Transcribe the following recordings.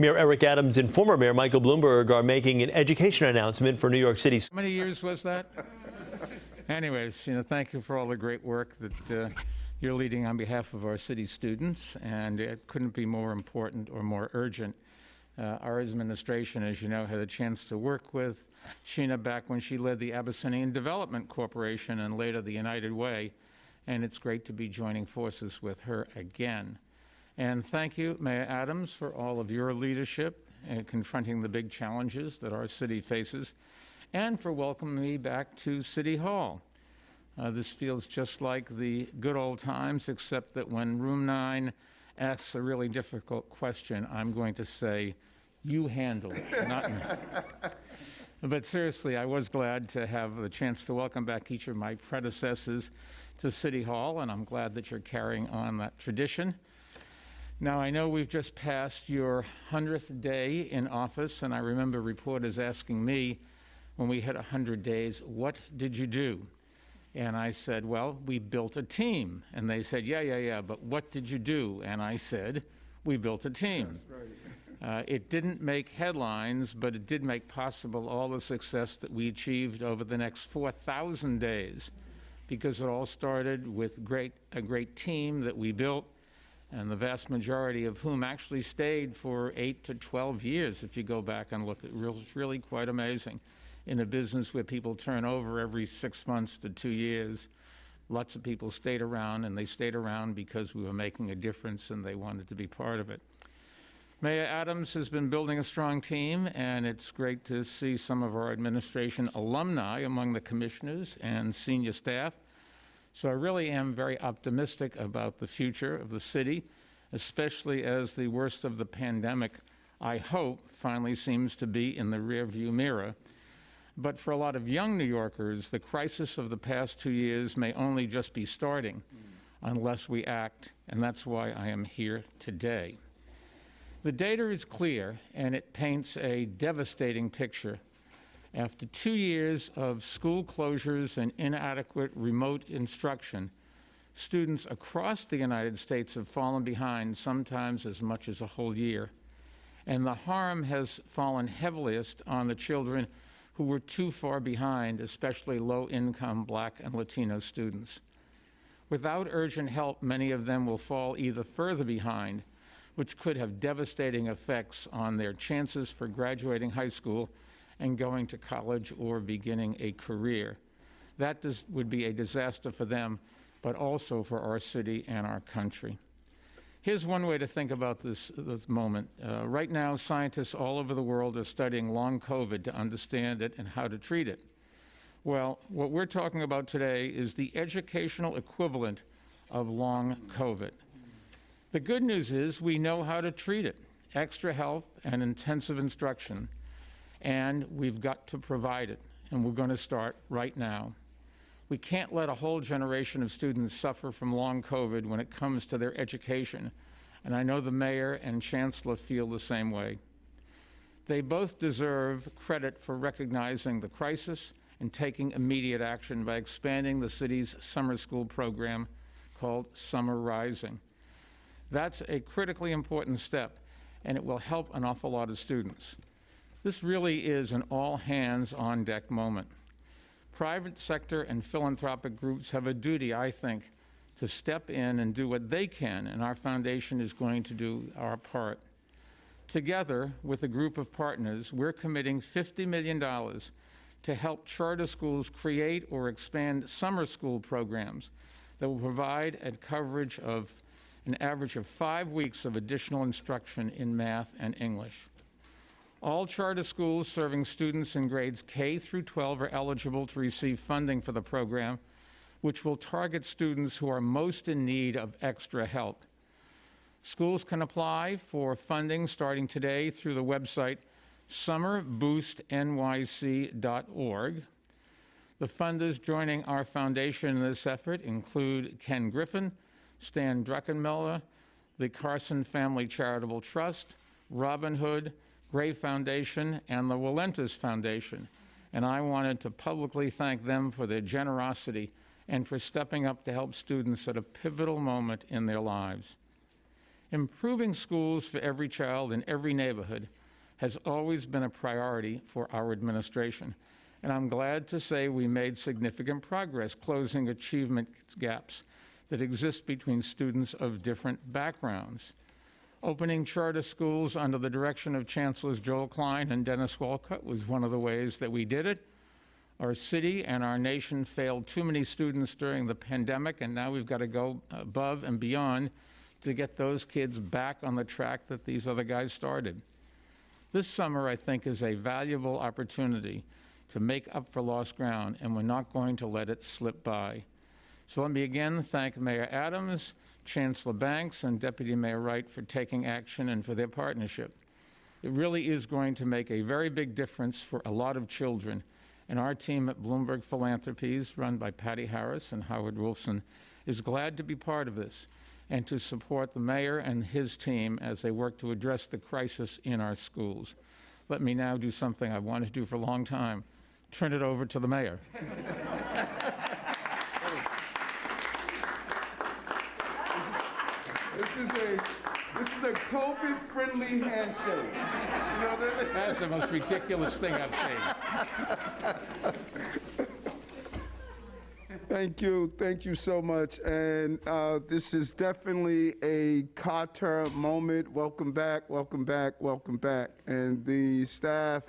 Mayor Eric Adams and former Mayor Michael Bloomberg are making an education announcement for New York City. How many years was that? Anyways, thank you for all the great work that you're leading on behalf of our city students, and it couldn't be more important or more urgent. Our administration, as you know, had a chance to work with Sheena back when she led the Abyssinian Development Corporation and later the United Way, and it's great to be joining forces with her again. And thank you, Mayor Adams, for all of your leadership in confronting the big challenges that our city faces, and for welcoming me back to City Hall. This feels just like the good old times, except that when Room 9 asks a really difficult question, I'm going to say, you handle it, not me. But seriously, I was glad to have the chance to welcome back each of my predecessors to City Hall, and I'm glad that you're carrying on that tradition. Now, I know we've just passed your 100th day in office, and I remember reporters asking me when we hit 100 days, what did you do? And I said, well, we built a team. And they said, yeah, but what did you do? And I said, we built a team. Right. It didn't make headlines, but it did make possible all the success that we achieved over the next 4,000 days, because it all started with a great team that we built, and the vast majority of whom actually stayed for 8 to 12 years, if you go back and look. It's really quite amazing. In a business where people turn over every 6 months to 2 years, lots of people stayed around, and they stayed around because we were making a difference and they wanted to be part of it. Mayor Adams has been building a strong team, and it's great to see some of our administration alumni among the commissioners and senior staff. So I really am very optimistic about the future of the city, especially as the worst of the pandemic, I hope, finally seems to be in the rearview mirror. But for a lot of young New Yorkers, the crisis of the past 2 years may only just be starting unless we act, and that's why I am here today. The data is clear, and it paints a devastating picture. After 2 years of school closures and inadequate remote instruction, students across the United States have fallen behind, sometimes as much as a whole year. And the harm has fallen heaviest on the children who were too far behind, especially low-income Black and Latino students. Without urgent help, many of them will fall either further behind, which could have devastating effects on their chances for graduating high school and going to college or beginning a career. That would be a disaster for them, but also for our city and our country. Here's one way to think about this moment. Right now, scientists all over the world are studying long COVID to understand it and how to treat it. Well, what we're talking about today is the educational equivalent of long COVID. The good news is we know how to treat it: extra help and intensive instruction. And we've got to provide it, and we're going to start right now. We can't let a whole generation of students suffer from long COVID when it comes to their education, and I know the mayor and chancellor feel the same way. They both deserve credit for recognizing the crisis and taking immediate action by expanding the city's summer school program called Summer Rising. That's a critically important step, and it will help an awful lot of students. This really is an all-hands-on-deck moment. Private sector and philanthropic groups have a duty, I think, to step in and do what they can, and our foundation is going to do our part. Together, with a group of partners, we're committing $50 million to help charter schools create or expand summer school programs that will provide a coverage of an average of 5 weeks of additional instruction in math and English. All charter schools serving students in grades K through 12 are eligible to receive funding for the program, which will target students who are most in need of extra help. Schools can apply for funding starting today through the website summerboostnyc.org. The funders joining our foundation in this effort include Ken Griffin, Stan Druckenmiller, the Carson Family Charitable Trust, Robin Hood, Gray Foundation, and the Walentis Foundation, and I wanted to publicly thank them for their generosity and for stepping up to help students at a pivotal moment in their lives. Improving schools for every child in every neighborhood has always been a priority for our administration, and I'm glad to say we made significant progress closing achievement gaps that exist between students of different backgrounds. Opening charter schools under the direction of Chancellors Joel Klein and Dennis Walcott was one of the ways that we did it. Our city and our nation failed too many students during the pandemic, and now we've got to go above and beyond to get those kids back on the track that these other guys started. This summer, I think, is a valuable opportunity to make up for lost ground, and we're not going to let it slip by. So let me again thank Mayor Adams, Chancellor Banks, and Deputy Mayor Wright for taking action and for their partnership. It really is going to make a very big difference for a lot of children, and our team at Bloomberg Philanthropies, run by Patty Harris and Howard Wolfson, is glad to be part of this and to support the mayor and his team as they work to address the crisis in our schools. Let me now do something I've wanted to do for a long time, turn it over to the mayor. This is a COVID-friendly handshake. You know that? That's the most ridiculous thing I've seen. Thank you so much. And this is definitely a Carter moment. Welcome back, welcome back, welcome back. And the staff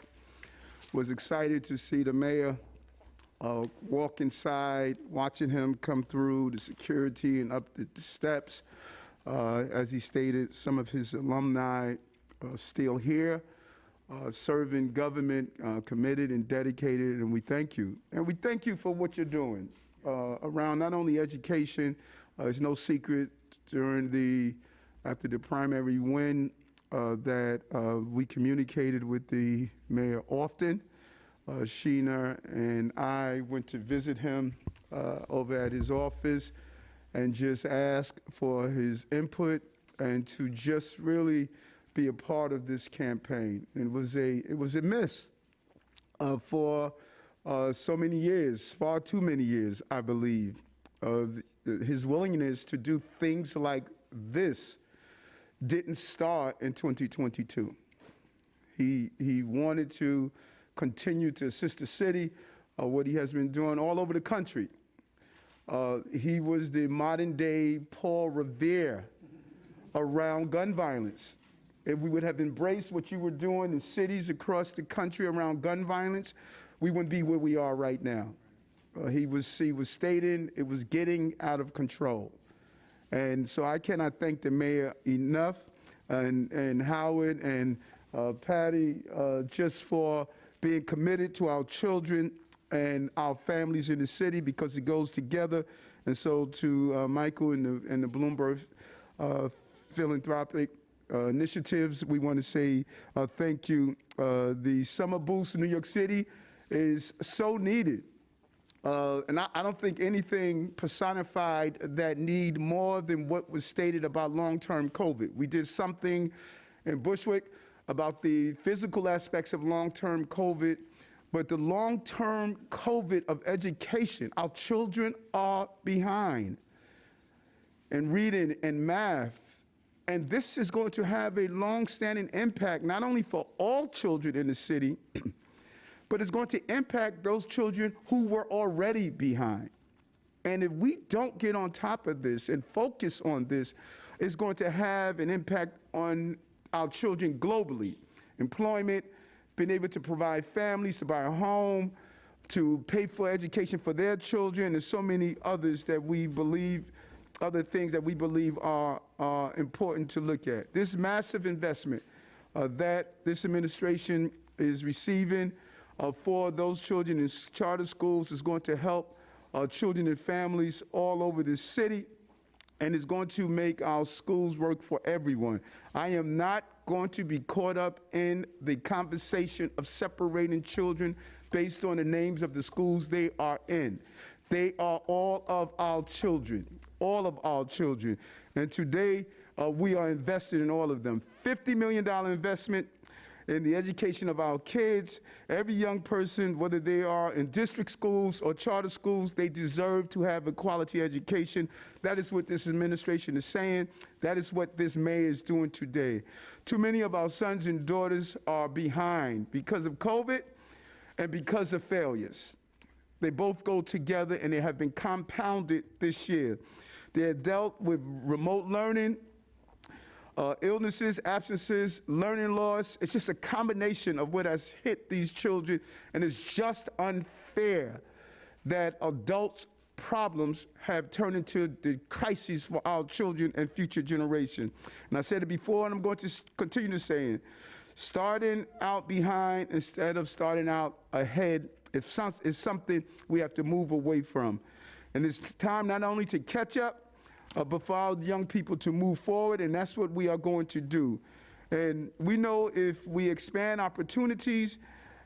was excited to see the mayor walk inside, watching him come through the security and up the steps. As he stated, some of his alumni still here, serving government, committed and dedicated, and we thank you. And we thank you for what you're doing around not only education. It's no secret after the primary win that we communicated with the mayor often. Sheena and I went to visit him over at his office and just ask for his input and to just really be a part of this campaign. It was a miss for so many years, far too many years, I believe. His willingness to do things like this didn't start in 2022. He wanted to continue to assist the city, what he has been doing all over the country. He was the modern-day Paul Revere around gun violence. If we would have embraced what you were doing in cities across the country around gun violence, we wouldn't be where we are right now. He was stating it was getting out of control. And so I cannot thank the mayor enough, and Howard and Patty, just for being committed to our children and our families in the city, because it goes together. And so to Michael and the Bloomberg philanthropic initiatives, we want to say thank you. The summer boost in New York City is so needed. And I don't think anything personified that need more than what was stated about long-term COVID. We did something in Bushwick about the physical aspects of long-term COVID, but the long-term COVID of education, our children are behind in reading and math. And this is going to have a long-standing impact, not only for all children in the city, but it's going to impact those children who were already behind. And if we don't get on top of this and focus on this, it's going to have an impact on our children globally. Employment, being able to provide families, to buy a home, to pay for education for their children, and so many others that we believe, other things that we believe are important to look at. This massive investment that this administration is receiving for those children in charter schools is going to help children and families all over the city, and is going to make our schools work for everyone. I am not going to be caught up in the conversation of separating children based on the names of the schools they are in. They are all of our children, all of our children. And today, we are invested in all of them. $50 million investment, in the education of our kids. Every young person, whether they are in district schools or charter schools, they deserve to have a quality education. That is what this administration is saying. That is what this mayor is doing today. Too many of our sons and daughters are behind because of COVID and because of failures. They both go together, and they have been compounded this year. They have dealt with remote learning, illnesses, absences, learning loss. It's just a combination of what has hit these children, and it's just unfair that adults' problems have turned into the crises for our children and future generations. And I said it before, and I'm going to continue to say it. Starting out behind instead of starting out ahead is something we have to move away from. And it's time not only to catch up, but for our young people to move forward, and that's what we are going to do. And we know if we expand opportunities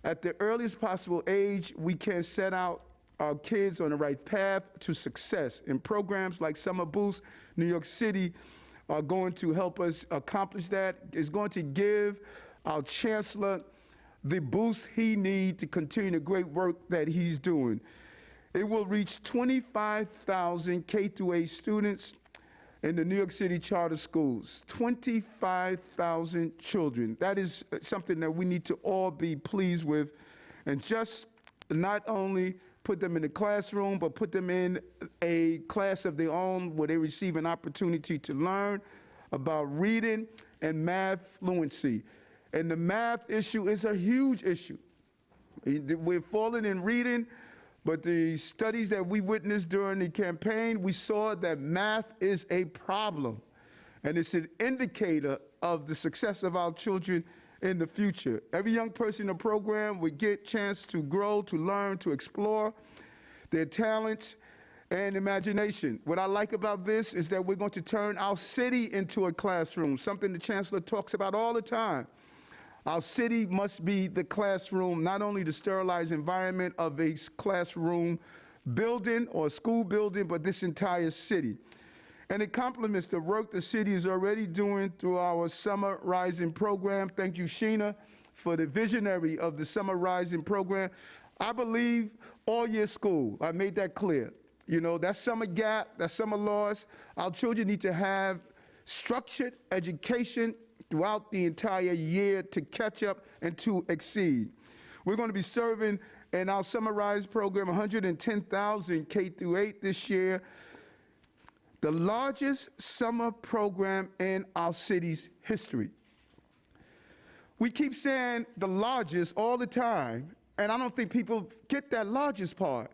at the earliest possible age, we can set out our kids on the right path to success. And programs like Summer Boost, New York City, are going to help us accomplish that. It's going to give our chancellor the boost he needs to continue the great work that he's doing. It will reach 25,000 K-8 students in the New York City charter schools, 25,000 children. That is something that we need to all be pleased with, and just not only put them in the classroom, but put them in a class of their own where they receive an opportunity to learn about reading and math fluency. And the math issue is a huge issue. We're falling in reading, but the studies that we witnessed during the campaign, we saw that math is a problem. And it's an indicator of the success of our children in the future. Every young person in the program will get a chance to grow, to learn, to explore their talents and imagination. What I like about this is that we're going to turn our city into a classroom, something the chancellor talks about all the time. Our city must be the classroom, not only the sterilized environment of a classroom building or school building, but this entire city. And it complements the work the city is already doing through our Summer Rising program. Thank you, Sheena, for the visionary of the Summer Rising program. I believe all-year school. I made that clear. You know, that summer gap, that summer loss, our children need to have structured education throughout the entire year to catch up and to exceed. We're going to be serving in our Summer Rise program 110,000 K-8 this year, the largest summer program in our city's history. We keep saying the largest all the time, and I don't think people get that largest part.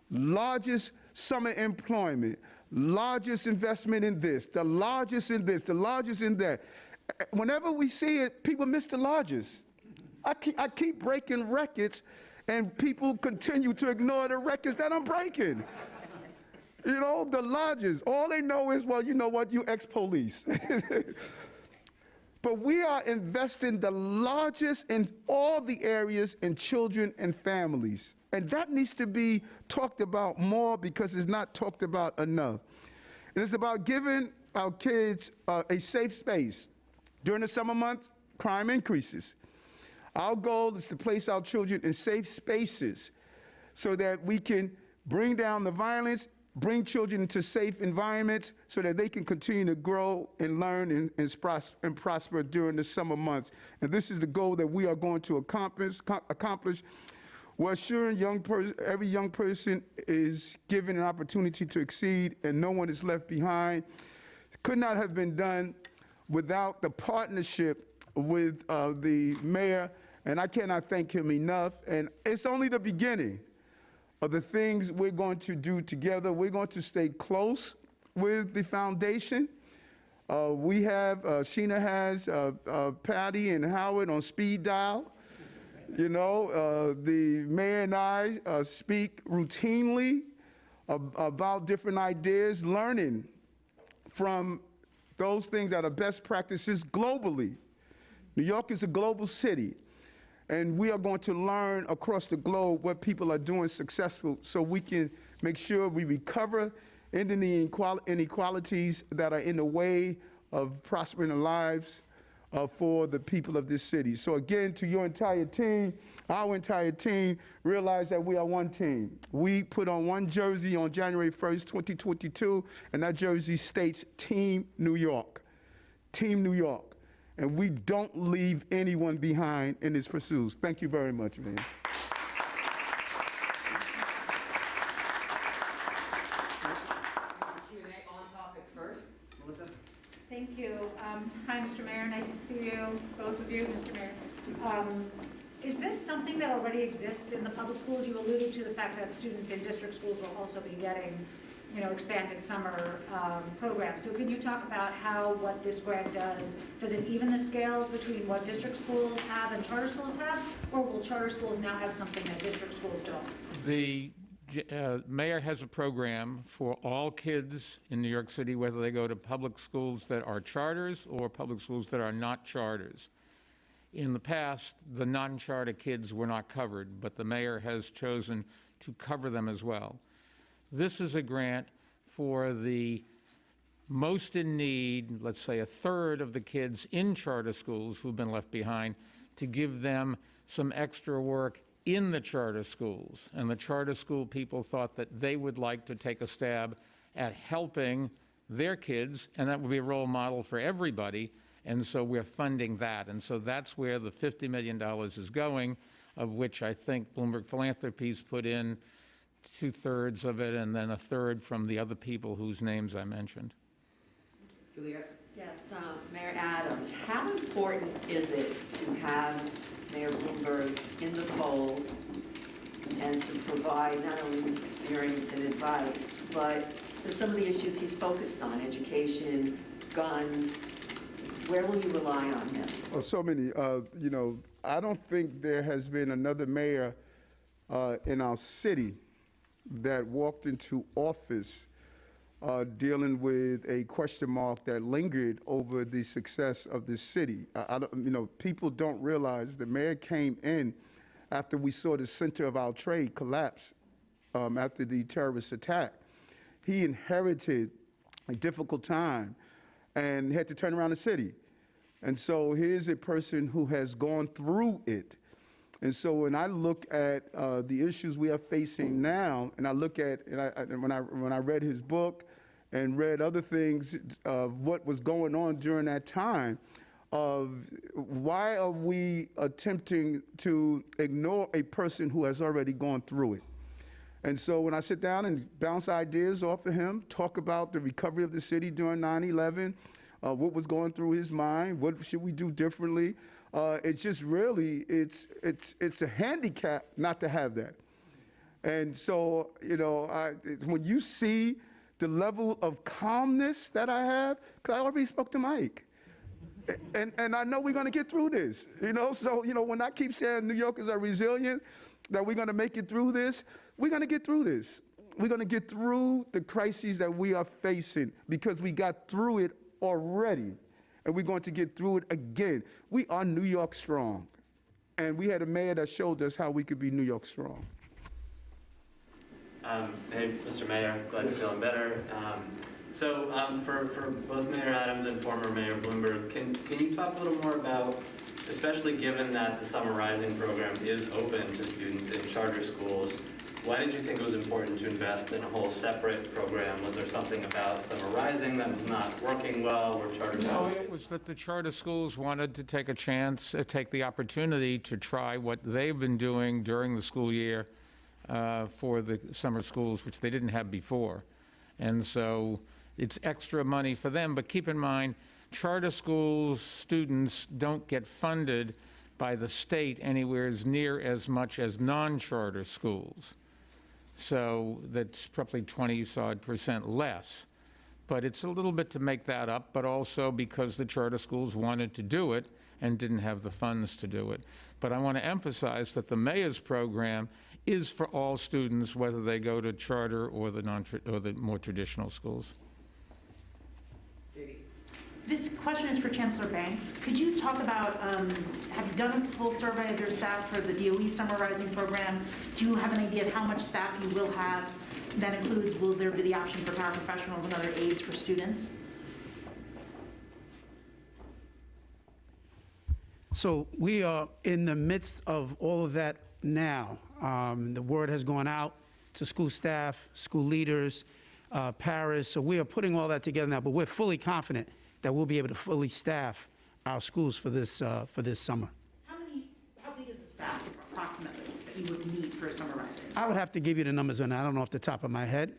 Largest summer employment, largest investment in this, the largest in this, the largest in that. Whenever we see it, people miss the largest. I keep breaking records, and people continue to ignore the records that I'm breaking. You know, the largest. All they know is, well, you know what, you ex-police. But we are investing the largest in all the areas in children and families. And that needs to be talked about more because it's not talked about enough. And it's about giving our kids a safe space. During the summer months, crime increases. Our goal is to place our children in safe spaces so that we can bring down the violence, bring children into safe environments so that they can continue to grow and learn and prosper during the summer months. And this is the goal that we are going to accomplish. We're assuring every young person is given an opportunity to exceed and no one is left behind. It could not have been done without the partnership with the mayor, and I cannot thank him enough. And it's only the beginning of the things we're going to do together. We're going to stay close with the foundation. Sheena has Patty and Howard on speed dial. You know, the mayor and I speak routinely about different ideas, learning from those things that are best practices globally. New York is a global city, and we are going to learn across the globe what people are doing successful so we can make sure we recover ending the inequalities that are in the way of prospering the lives for the people of this city. So again, to your entire team, our entire team, realize that we are one team. We put on one jersey on January 1st, 2022, and that jersey states Team New York. Team New York. And we don't leave anyone behind in this pursuit. Thank you very much, man. Q&A on topic first. Melissa? Thank you. Hi, Mr. Mayor. Nice to see you, both of you, Mr. Mayor. Is this something that already exists in the public schools? You alluded to the fact that students in district schools will also be getting, expanded summer programs. So can you talk about what this grant does? Does it even the scales between what district schools have and charter schools have? Or will charter schools now have something that district schools don't? The mayor has a program for all kids in New York City, whether they go to public schools that are charters or public schools that are not charters. In the past, the non-charter kids were not covered, but the mayor has chosen to cover them as well. This is a grant for the most in need, let's say a third of the kids in charter schools who've been left behind, to give them some extra work in the charter schools. And the charter school people thought that they would like to take a stab at helping their kids, and that would be a role model for everybody. And so we're funding that. And so that's where the $50 million is going, of which I think Bloomberg Philanthropies put in 2/3 of it, and then 1/3 from the other people whose names I mentioned. Juliet? Yes, Mayor Adams, how important is it to have Mayor Bloomberg in the fold and to provide not only his experience and advice, but some of the issues he's focused on, education, guns? Where will you rely on him? Well, so many. I don't think there has been another mayor in our city that walked into office dealing with a question mark that lingered over the success of this city. People don't realize the mayor came in after we saw the center of our trade collapse after the terrorist attack. He inherited a difficult time and had to turn around the city. And so here's a person who has gone through it. And so when I look at the issues we are facing now, and I look at, when I read his book and read other things of what was going on during that time, why are we attempting to ignore a person who has already gone through it? And so when I sit down and bounce ideas off of him, talk about the recovery of the city during 9/11, what was going through his mind, what should we do differently, it's just really, it's a handicap not to have that. And so, when you see the level of calmness that I have, because I already spoke to Mike, and I know we're going to get through this, So, when I keep saying New Yorkers are resilient, that we're going to make it through this, we're going to get through this. We're going to get through the crises that we are facing because we got through it already, and we're going to get through it again. We are New York strong, and we had a mayor that showed us how we could be New York strong. Hey, Mr. Mayor, glad you're feeling better. For both Mayor Adams and former Mayor Bloomberg, can you talk a little more about, especially given that the Summer Rising program is open to students in charter schools, why did you think it was important to invest in a whole separate program? Was there something about Summer Rising that was not working well, or charter schools? No, it was that the charter schools wanted to take a chance, take the opportunity to try what they've been doing during the school year for the summer schools, which they didn't have before. And so it's extra money for them. But keep in mind, charter schools students don't get funded by the state anywhere as near as much as non-charter schools. So that's probably 20-odd% less. But it's a little bit to make that up, but also because the charter schools wanted to do it and didn't have the funds to do it. But I want to emphasize that the mayor's program is for all students, whether they go to charter or the more traditional schools. This question is for Chancellor Banks. Could you talk about, have you done a full survey of your staff for the DOE Summer Rising program? Do you have an idea of how much staff you will have? That includes, will there be the option for paraprofessionals and other aides for students? So we are in the midst of all of that now. The word has gone out to school staff, school leaders, paras. So we are putting all that together now, but we're fully confident that we'll be able to fully staff our schools for this summer. How big is the staff approximately that you would need for summer rising? I would have to give you the numbers on that. I don't know off the top of my head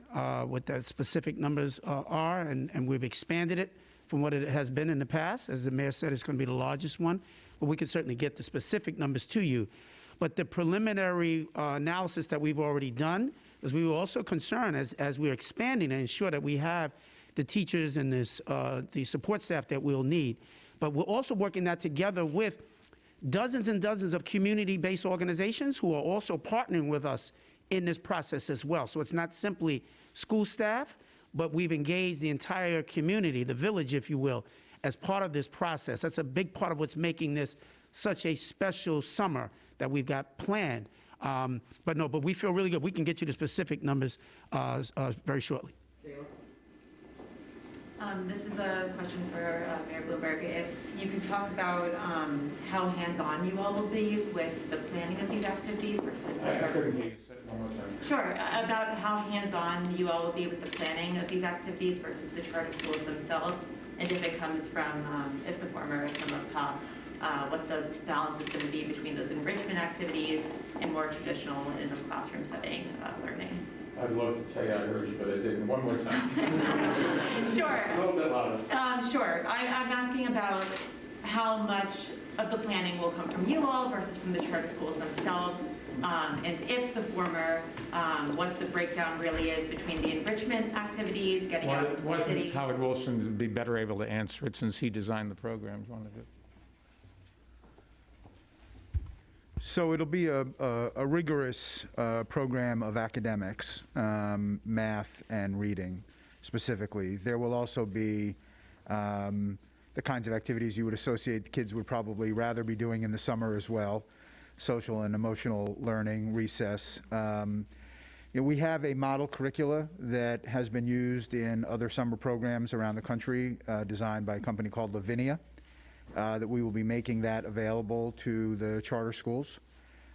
what the specific numbers are, and we've expanded it from what it has been in the past. As the mayor said, it's going to be the largest one, but we can certainly get the specific numbers to you. But the preliminary analysis that we've already done is we were also concerned as we're expanding to ensure that we have the teachers and the support staff that we'll need. But we're also working that together with dozens and dozens of community-based organizations who are also partnering with us in this process as well. So it's not simply school staff, but we've engaged the entire community, the village, if you will, as part of this process. That's a big part of what's making this such a special summer that we've got planned. But we feel really good. We can get you the specific numbers very shortly. This is a question for Mayor Bloomberg. If you could talk about how hands-on you all will be with the planning of these activities versus the... I couldn't hear you. Say it one more time. Sure, about how hands-on you all will be with the planning of these activities versus the charter schools themselves, and if it comes from, if the former is from up top, what the balance is going to be between those enrichment activities and more traditional in a classroom setting learning. I'd love to tell you I heard you, but I didn't. One more time. Sure. A little bit louder. Sure. I'm asking about how much of the planning will come from you all versus from the charter schools themselves, and if the former, what the breakdown really is between the enrichment activities, getting out into the city. Howard Wilson would be better able to answer it since he designed the programs. So it'll be a rigorous program of academics, math and reading specifically. There will also be the kinds of activities you would associate kids would probably rather be doing in the summer as well, social and emotional learning, recess. We have a model curricula that has been used in other summer programs around the country, designed by a company called Lavinia. That we will be making that available to the charter schools.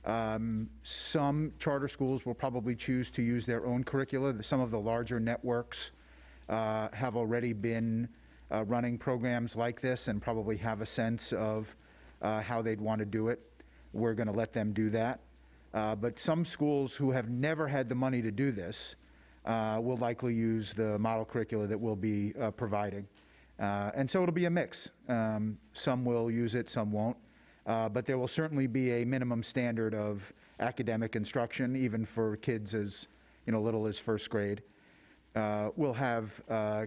Some charter schools will probably choose to use their own curricula. Some of the larger networks have already been running programs like this and probably have a sense of how they'd want to do it. We're going to let them do that. But some schools who have never had the money to do this will likely use the model curricula that we'll be providing. And so it'll be a mix. Some will use it, some won't. But there will certainly be a minimum standard of academic instruction, even for kids as little as first grade. We'll have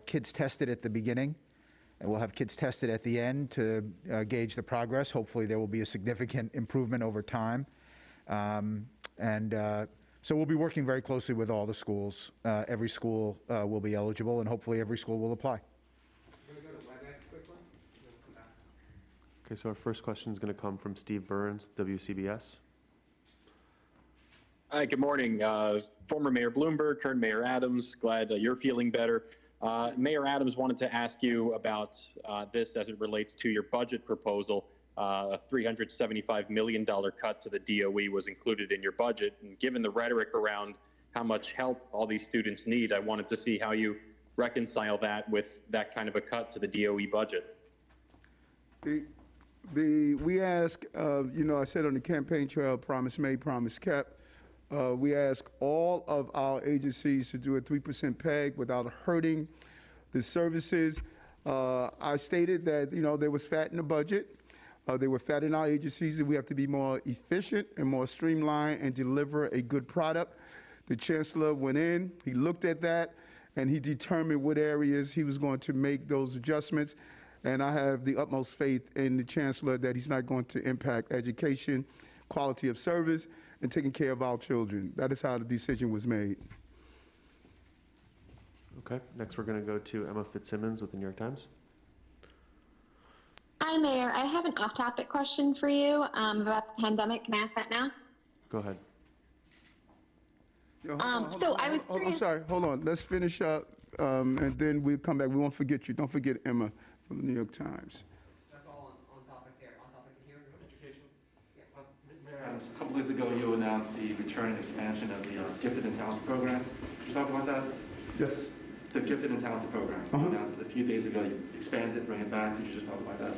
kids tested at the beginning, and we'll have kids tested at the end to gauge the progress. Hopefully there will be a significant improvement over time. So we'll be working very closely with all the schools. Every school will be eligible, and hopefully every school will apply. Okay, so our first question is going to come from Steve Burns, WCBS. Hi, good morning. Former Mayor Bloomberg, current Mayor Adams, glad you're feeling better. Mayor Adams wanted to ask you about this as it relates to your budget proposal. A $375 million cut to the DOE was included in your budget. And given the rhetoric around how much help all these students need, I wanted to see how you reconcile that with that kind of a cut to the DOE budget. We ask, I said on the campaign trail, promise made, promise kept. We ask all of our agencies to do a 3% peg without hurting the services. I stated that, there was fat in the budget. They were fat in our agencies, and we have to be more efficient and more streamlined and deliver a good product. The chancellor went in, he looked at that, and he determined what areas he was going to make those adjustments. And I have the utmost faith in the chancellor that he's not going to impact education, quality of service, and taking care of our children. That is how the decision was made. Okay, next we're going to go to Emma Fitzsimmons with the New York Times. Hi, Mayor. I have an off-topic question for you about the pandemic. Can I ask that now? Go ahead. I'm sorry, hold on. Let's finish up, and then we'll come back. We won't forget you. Don't forget Emma from the New York Times. That's all on topic there. On topic here. weeks ago, you announced the return and expansion of the Gifted and Talented program. Could you talk about that? Yes. The Gifted and Talented program. You announced a few days ago, you expanded it, bring it back. Could you just talk about that?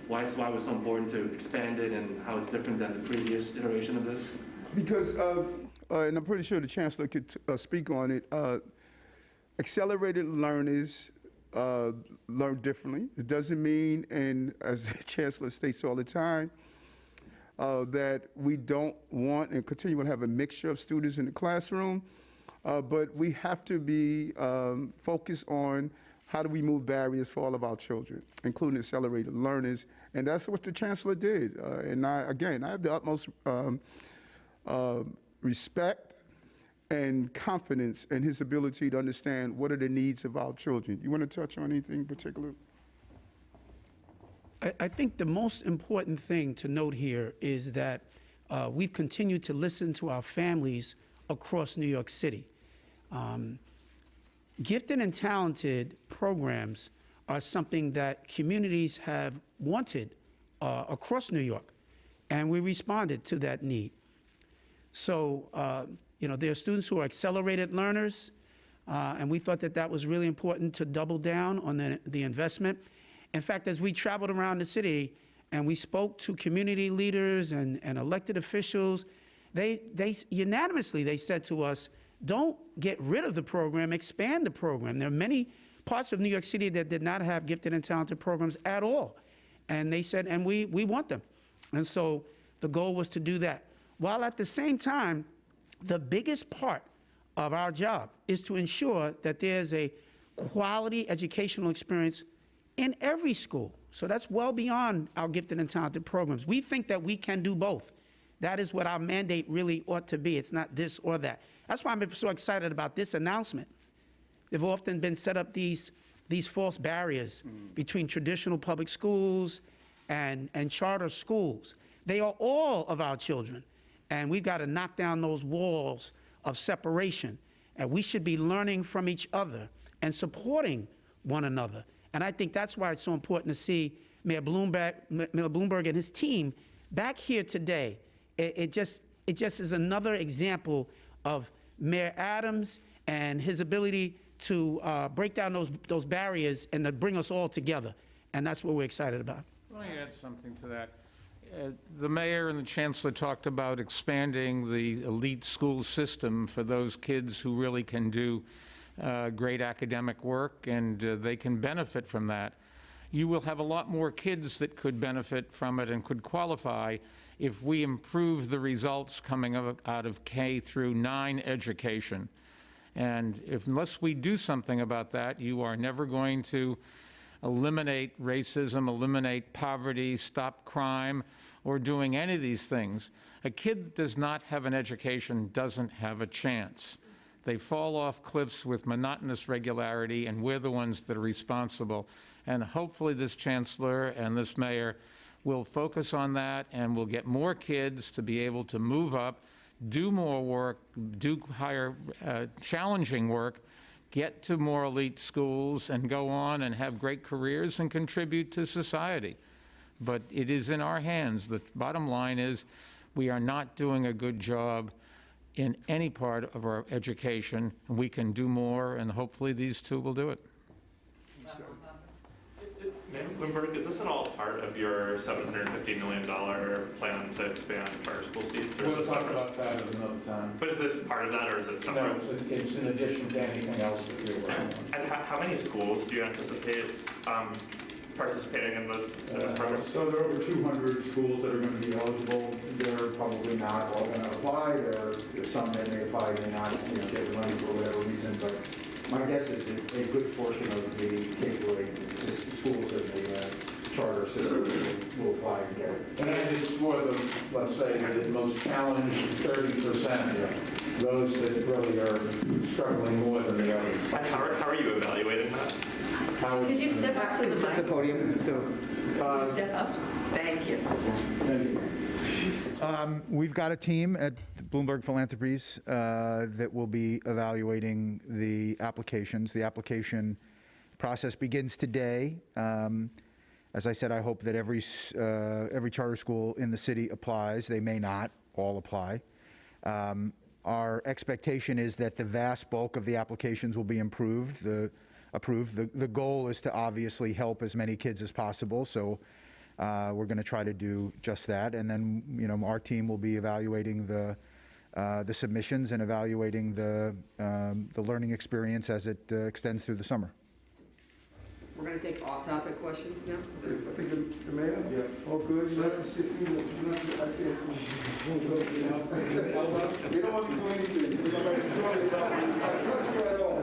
Why it was so important to expand it and how it's different than the previous iteration of this? Because, and I'm pretty sure the Chancellor could speak on it, accelerated learners learn differently. It doesn't mean, and as the Chancellor states all the time, that we don't want and continue to have a mixture of students in the classroom, but we have to be focused on how do we move barriers for all of our children, including accelerated learners, and that's what the Chancellor did. And I have the utmost respect and confidence in his ability to understand what are the needs of our children. You want to touch on anything in particular? I think the most important thing to note here is that we've continued to listen to our families across New York City. Gifted and talented programs are something that communities have wanted across New York, and we responded to that need. So, there are students who are accelerated learners, and we thought that that was really important to double down on the investment. In fact, as we traveled around the city and we spoke to community leaders and elected officials, they unanimously, they said to us, don't get rid of the program, expand the program. There are many parts of New York City that did not have gifted and talented programs at all. And they said, and we want them. And so the goal was to do that. While at the same time, the biggest part of our job is to ensure that there's a quality educational experience in every school. So that's well beyond our gifted and talented programs. We think that we can do both. That is what our mandate really ought to be. It's not this or that. That's why I'm so excited about this announcement. There've often been set up these false barriers between traditional public schools and charter schools. They are all of our children, and we've got to knock down those walls of separation. And we should be learning from each other and supporting one another. And I think that's why it's so important to see Mayor Bloomberg and his team back here today. It just is another example of Mayor Adams and his ability to break down those barriers and to bring us all together. And that's what we're excited about. Let me add something to that. The mayor and the chancellor talked about expanding the elite school system for those kids who really can do great academic work, and they can benefit from that. You will have a lot more kids that could benefit from it and could qualify if we improve the results coming out of K through 9 education. And unless we do something about that, you are never going to eliminate racism, eliminate poverty, stop crime, or doing any of these things. A kid that does not have an education doesn't have a chance. They fall off cliffs with monotonous regularity, and we're the ones that are responsible. And hopefully this chancellor and this mayor will focus on that, and will get more kids to be able to move up, do more work, do higher challenging work, get to more elite schools, and go on and have great careers and contribute to society. But it is in our hands. The bottom line is we are not doing a good job in any part of our education. We can do more, and hopefully these two will do it. Mayor Bloomberg, is this at all part of your $750 million plan to expand charter school seats? We'll talk about that at another time. But is this part of that, or is it separate? No, it's in addition to anything else that we're working on. And how many schools do you anticipate participating in this program? So there are over 200 schools that are going to be eligible. They're probably not all going to apply. There's some that may apply, may not, get the money for whatever reason. But my guess is that a good portion of the K-8 schools in the charter system will apply and get it. And that is for the, let's say, the most challenged 30%, those that really are struggling more than the others. And how are you evaluating that? Could you step up to the mic? The podium. Step up. Thank you. We've got a team at Bloomberg Philanthropies that will be evaluating the applications. The application process begins today. As I said, I hope that every charter school in the city applies. They may not. all apply. Our expectation is that the vast bulk of the applications will be approved. The goal is to obviously help as many kids as possible, so we're going to try to do just that. And then, our team will be evaluating the submissions and evaluating the learning experience as it extends through the summer. We're going to take off-topic questions now. I think the mayor, all good. You have to sit. You don't want to do anything. I touch you at all.